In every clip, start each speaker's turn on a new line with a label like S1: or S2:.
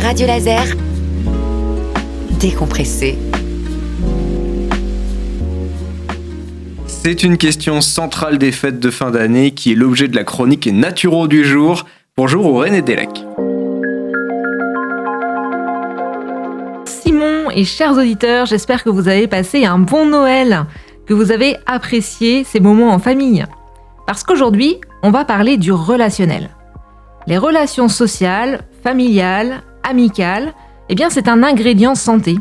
S1: Radio Laser, décompressé.
S2: C'est une question centrale des fêtes de fin d'année qui est l'objet de la chronique Naturo du jour. Bonjour Aurène et Delac.
S3: Simon et chers auditeurs, j'espère que vous avez passé un bon Noël, que vous avez apprécié ces moments en famille. Parce qu'aujourd'hui, on va parler du relationnel. Les relations sociales, familiales, amicales, c'est un ingrédient santé.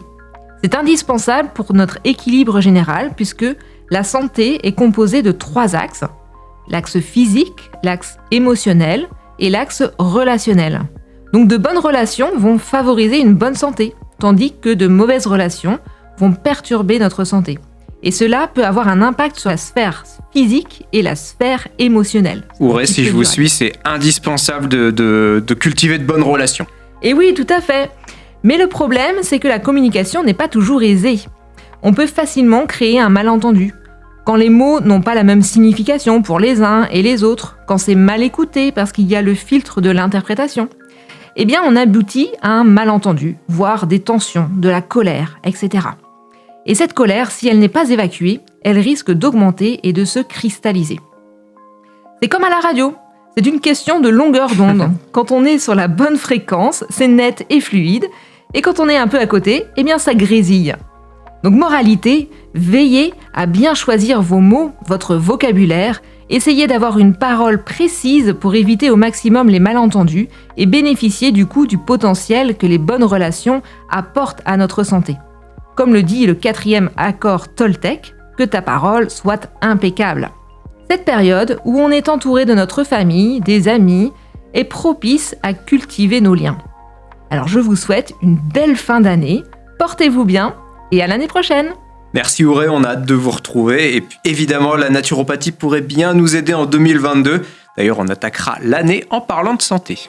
S3: C'est indispensable pour notre équilibre général puisque la santé est composée de 3 axes. L'axe physique, l'axe émotionnel et l'axe relationnel. Donc de bonnes relations vont favoriser une bonne santé, tandis que de mauvaises relations vont perturber notre santé. Et cela peut avoir un impact sur la sphère physique et la sphère émotionnelle.
S2: Aurène, si je vous suis, c'est indispensable de cultiver de bonnes relations.
S3: Et oui, tout à fait. Mais le problème, c'est que la communication n'est pas toujours aisée. On peut facilement créer un malentendu. Quand les mots n'ont pas la même signification pour les uns et les autres, quand c'est mal écouté parce qu'il y a le filtre de l'interprétation, on aboutit à un malentendu, voire des tensions, de la colère, etc. Et cette colère, si elle n'est pas évacuée, elle risque d'augmenter et de se cristalliser. C'est comme à la radio, c'est une question de longueur d'onde. Quand on est sur la bonne fréquence, c'est net et fluide, et quand on est un peu à côté, ça grésille. Donc moralité, veillez à bien choisir vos mots, votre vocabulaire, essayez d'avoir une parole précise pour éviter au maximum les malentendus et bénéficier du potentiel que les bonnes relations apportent à notre santé. Comme le dit le 4e accord Toltec, que ta parole soit impeccable. Cette période où on est entouré de notre famille, des amis, est propice à cultiver nos liens. Alors je vous souhaite une belle fin d'année, portez-vous bien et à l'année prochaine.
S2: Merci Aurène, on a hâte de vous retrouver. Et puis évidemment, la naturopathie pourrait bien nous aider en 2022. D'ailleurs, on attaquera l'année en parlant de santé.